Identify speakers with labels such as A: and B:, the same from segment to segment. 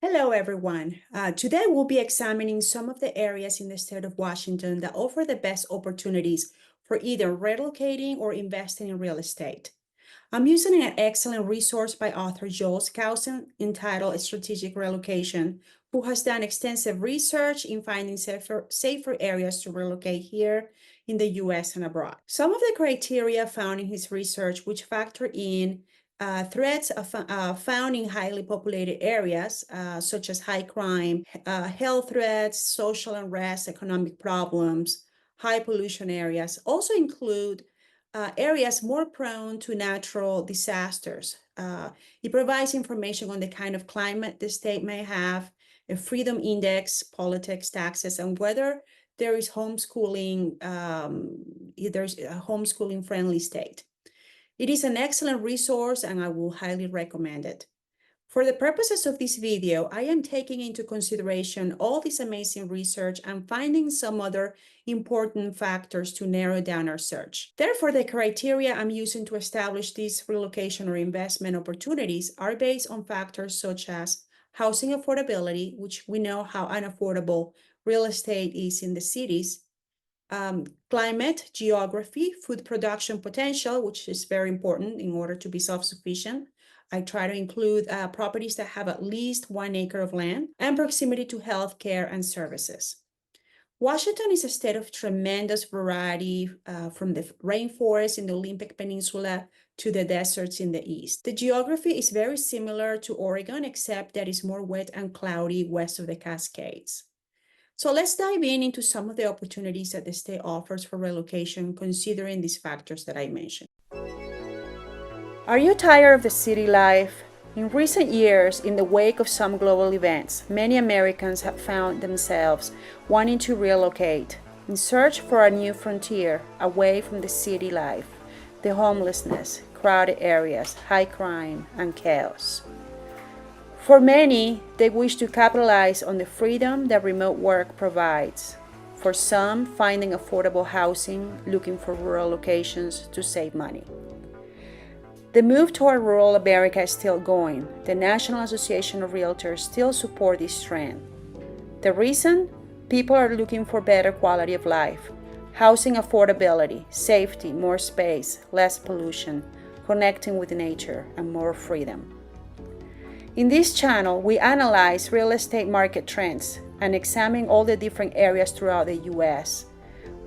A: Hello, everyone. Today, we'll be examining some of the areas in the state of Washington that offer the best opportunities for either relocating or investing in real estate. I'm using an excellent resource by author Joel Skousen entitled Strategic Relocation, who has done extensive research in finding safer areas to relocate here in the US and abroad. Some of the criteria found in his research, which factor in threats found in highly populated areas, such as high crime, health threats, social unrest, economic problems, high pollution areas, also include areas more prone to natural disasters. It provides information on the kind of climate the state may have, a freedom index, politics, taxes, and whether there is homeschooling, there's a homeschooling friendly state. It is an excellent resource and I will highly recommend it. For the purposes of this video, I am taking into consideration all this amazing research and finding some other important factors to narrow down our search. Therefore, the criteria I'm using to establish these relocation or investment opportunities are based on factors such as housing affordability, which we know how unaffordable real estate is in the cities, climate, geography, food production potential, which is very important in order to be self-sufficient. I try to include properties that have at least 1 acre of land, and proximity to healthcare and services. Washington is a state of tremendous variety, from the rainforest in the Olympic Peninsula to the deserts in the east. The geography is very similar to Oregon, except that it's more wet and cloudy west of the Cascades. So let's dive into some of the opportunities that the state offers for relocation, considering these factors that I mentioned. Are you tired of the city life? In recent years, in the wake of some global events, many Americans have found themselves wanting to relocate in search for a new frontier away from the city life, the homelessness, crowded areas, high crime, and chaos. For many, they wish to capitalize on the freedom that remote work provides. For some, finding affordable housing, looking for rural locations to save money. The move toward rural America is still going. The National Association of Realtors still support this trend. The reason? People are looking for better quality of life, housing affordability, safety, more space, less pollution, connecting with nature, and more freedom. In this channel, we analyze real estate market trends and examine all the different areas throughout the U.S.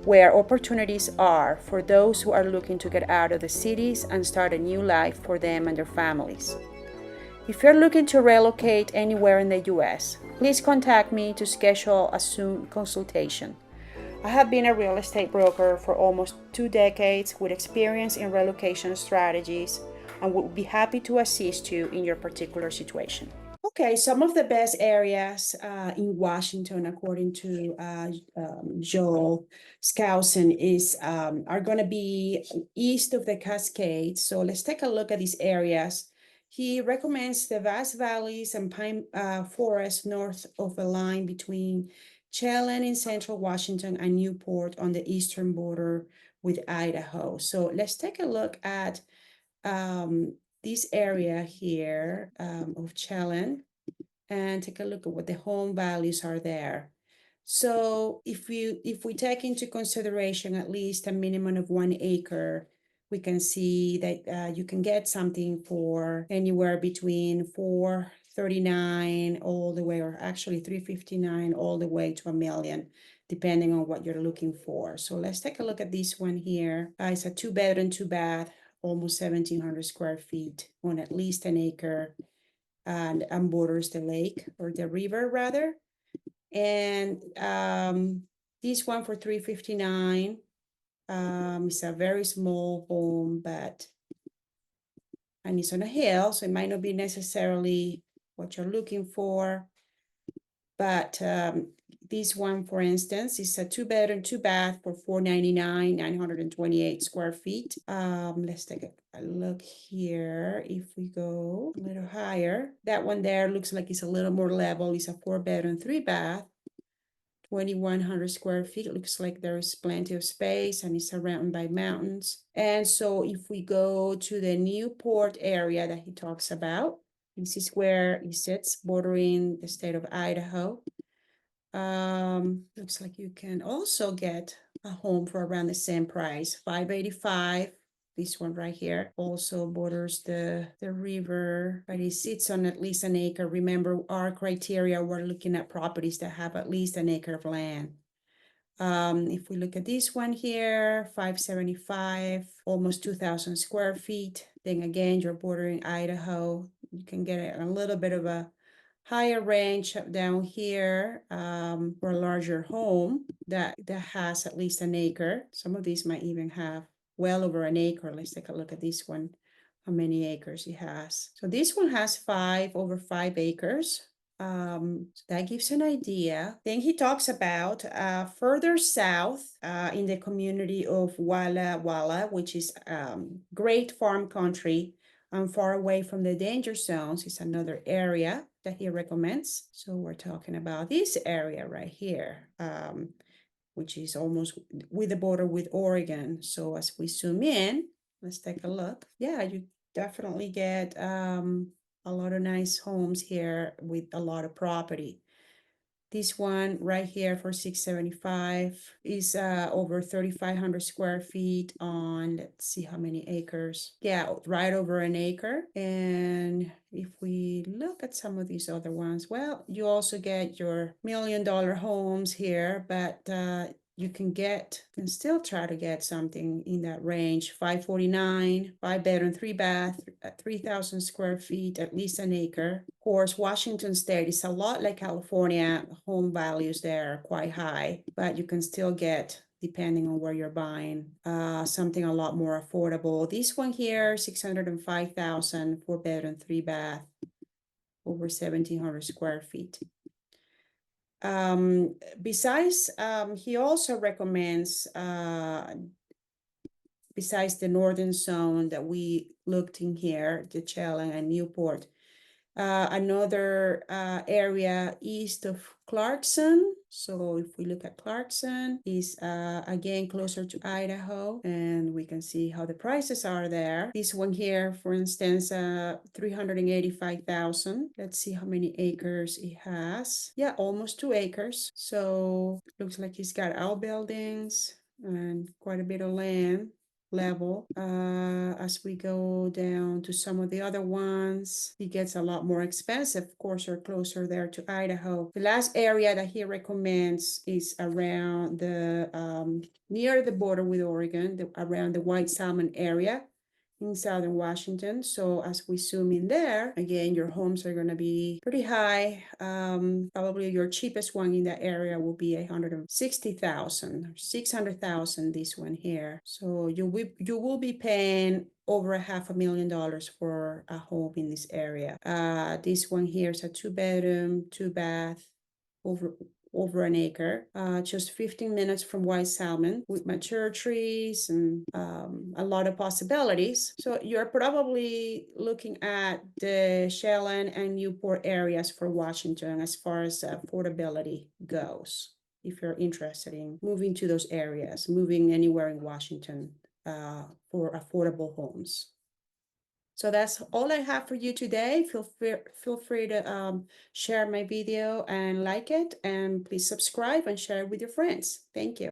A: where opportunities are for those who are looking to get out of the cities and start a new life for them and their families. If you're looking to relocate anywhere in the U.S., please contact me to schedule a Zoom consultation. I have been a real estate broker for almost 2 decades with experience in relocation strategies, and would be happy to assist you in your particular situation. Okay, some of the best areas in Washington, according to Joel Skousen, are going to be east of the Cascades. So let's take a look at these areas. He recommends the vast valleys and pine forests north of the line between Chelan in central Washington and Newport on the eastern border with Idaho. So let's take a look at this area here of Chelan and take a look at what the home values are there. So if we take into consideration at least a minimum of 1 acre, we can see that you can get something for anywhere between $439 all the way, or actually $359 all the way to $1 million, depending on what you're looking for. So let's take a look at this one here. It's a 2-bedroom, 2-bath, almost 1,700 square feet on at least 1 acre, and borders the lake, or the river rather. And this one for $359 is a very small home, and it's on a hill, so it might not be necessarily what you're looking for. But this one, for instance, is a 2-bedroom, 2-bath for $499, 928 square feet. Let's take a look here. If we go a little higher, that one there looks like it's a little more level. It's a 4-bedroom, 3-bath, 2,100 square feet. It looks like there is plenty of space and it's surrounded by mountains. And so if we go to the Newport area that he talks about, This is where it sits, bordering the state of Idaho. Looks like you can also get a home for around the same price, $585. This one right here also borders the river, but it sits on at least an acre. Remember, our criteria, we're looking at properties that have at least an acre of land. If we look at this one here, 575, almost 2,000 square feet. Then again, you're bordering Idaho. You can get a little bit of a higher range down here for a larger home that has at least an acre. Some of these might even have well over an acre. Let's take a look at this one, how many acres it has. So this one has over 5 acres. So that gives an idea. Then he talks about further south in the community of Walla Walla, which is great farm country and far away from the danger zones, is another area that he recommends. So we're talking about this area right here, which is almost with the border with Oregon. So as we zoom in, let's take a look. Yeah, you definitely get a lot of nice homes here with a lot of property. This one right here for 675 is over 3,500 square feet on, let's see how many acres. Yeah, right over an acre. And if we look at some of these other ones, well, you also get your $1 million homes here, but you can still try to get something in that range. 549, 5-bedroom, 3-bath, 3,000 square feet, at least an acre. Of course, Washington State is a lot like California. Home values there are quite high, but you can still get, depending on where you're buying, something a lot more affordable. This one here, 605,000, 4-bedroom, 3-bath, over 1,700 square feet. Besides, he also recommends, besides the northern zone that we looked in here, the Chelan and Newport, another area east of Clarkson. So if we look at Clarkson, is again closer to Idaho, and we can see how the prices are there. This one here, for instance, 385,000. Let's see how many acres it has. Yeah, almost 2 acres. So looks like he's got outbuildings and quite a bit of land level. As we go down to some of the other ones, it gets a lot more expensive. Of course, you're closer there to Idaho. The last area that he recommends is around the near the border with Oregon, around the White Salmon area in southern Washington. So as we zoom in there, again, your homes are going to be pretty high. Probably your cheapest one in that area will be 160,000, 600,000. This one here. So you will be paying over $500,000 for a home in this area. This one here is a 2-bedroom, 2-bath, over an acre, just 15 minutes from White Salmon, with mature trees and a lot of possibilities. So you're probably looking at the Chelan and Newport areas for Washington as far as affordability goes. If you're interested in moving to those areas, moving anywhere in Washington for affordable homes. So that's all I have for you today. Feel free to share my video and like it, and please subscribe and share it with your friends. Thank you.